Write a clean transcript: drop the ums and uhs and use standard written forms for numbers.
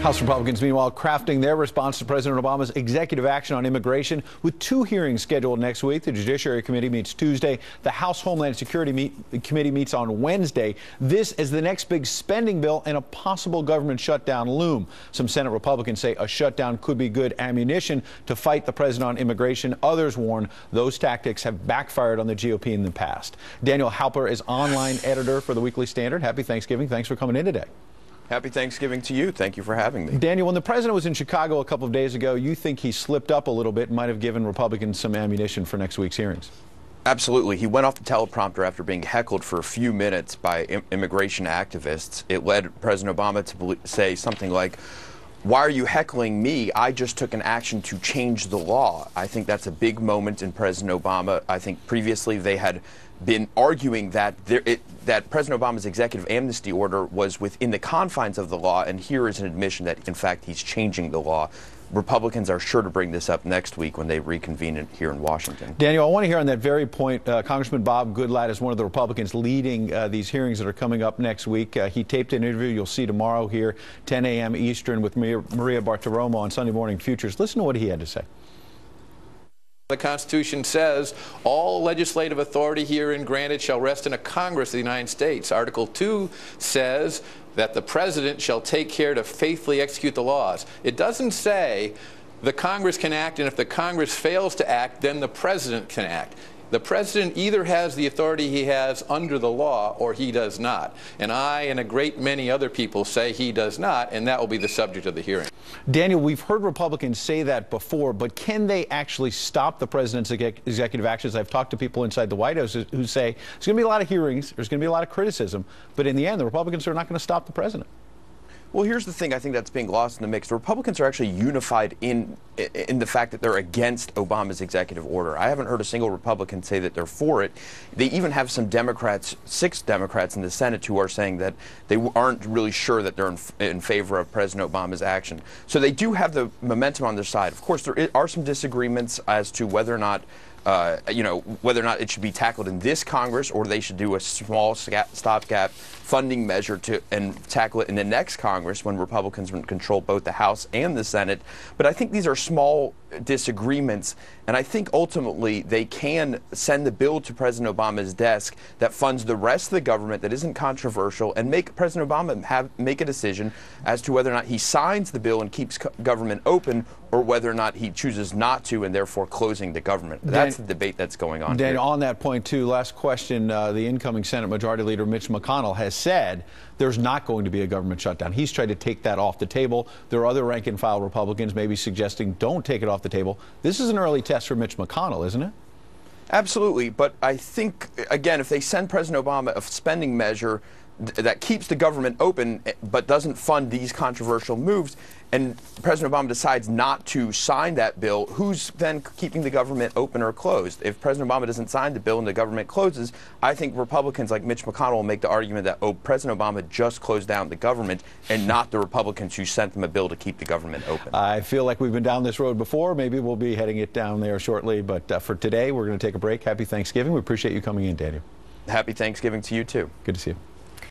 House Republicans, meanwhile, crafting their response to President Obama's executive action on immigration with 2 hearings scheduled next week. The Judiciary Committee meets Tuesday. The House Homeland Security Committee meets on Wednesday. This is the next big spending bill and a possible government shutdown loom. Some Senate Republicans say a shutdown could be good ammunition to fight the president on immigration. Others warn those tactics have backfired on the GOP in the past. Daniel Halper is online editor for the Weekly Standard. Happy Thanksgiving. Thanks for coming in today. Happy Thanksgiving to you. Thank you for having me. Daniel, when the president was in Chicago a couple of days ago, you think he slipped up a little bit and might have given Republicans some ammunition for next week's hearings? Absolutely. He went off the teleprompter after being heckled for a few minutes by immigration activists. It led President Obama to say something like, "Why are you heckling me? I just took an action to change the law." I think that's a big moment in President Obama. I think previously they had been arguing that that President Obama's executive amnesty order was within the confines of the law, and here is an admission that, in fact, he's changing the law. Republicans are sure to bring this up next week when they reconvene here in Washington. Daniel, I want to hear on that very point, Congressman Bob Goodlatte is one of the Republicans leading these hearings that are coming up next week. He taped an interview you'll see tomorrow here, 10 a.m. Eastern, with Maria Bartiromo on Sunday Morning Futures. Listen to what he had to say. The Constitution says all legislative authority herein granted shall rest in a Congress of the United States. Article 2 says that the president shall take care to faithfully execute the laws. It doesn't say the Congress can act, and if the Congress fails to act, then the president can act. The president either has the authority he has under the law or he does not. And I and a great many other people say he does not, and that will be the subject of the hearing. Daniel, we've heard Republicans say that before, but can they actually stop the president's executive actions? I've talked to people inside the White House who say there's going to be a lot of hearings, there's going to be a lot of criticism, but in the end, the Republicans are not going to stop the president. Well, here's the thing I think that's being lost in the mix. The Republicans are actually unified in the fact that they're against Obama's executive order. I haven't heard a single Republican say that they're for it. They even have some Democrats, 6 Democrats in the Senate, who are saying that they aren't really sure that they're in favor of President Obama's action. So they do have the momentum on their side. Of course, there are some disagreements as to whether or not whether or not it should be tackled in this Congress or they should do a small stopgap funding measure and tackle it in the next Congress when Republicans control both the House and the Senate. But I think these are small disagreements, and I think ultimately they can send the bill to President Obama's desk that funds the rest of the government that isn't controversial and make President Obama make a decision as to whether or not he signs the bill and keeps government open or whether or not he chooses not to and therefore closing the government. That's the debate that's going on Daniel, here. on that point, too, last question. The incoming Senate Majority Leader Mitch McConnell has said there's not going to be a government shutdown. He's tried to take that off the table. There are other rank-and-file Republicans maybe suggesting don't take it off the table. This is an early test for Mitch McConnell, isn't it? Absolutely. But I think, again, if they send President Obama a spending measure that keeps the government open but doesn't fund these controversial moves, and President Obama decides not to sign that bill, who's then keeping the government open or closed? If President Obama doesn't sign the bill and the government closes, I think Republicans like Mitch McConnell will make the argument that, oh, President Obama just closed down the government and not the Republicans who sent them a bill to keep the government open. I feel like we've been down this road before. Maybe we'll be heading it down there shortly. But for today, we're going to take a break. Happy Thanksgiving. We appreciate you coming in, Daniel. Happy Thanksgiving to you, too. Good to see you.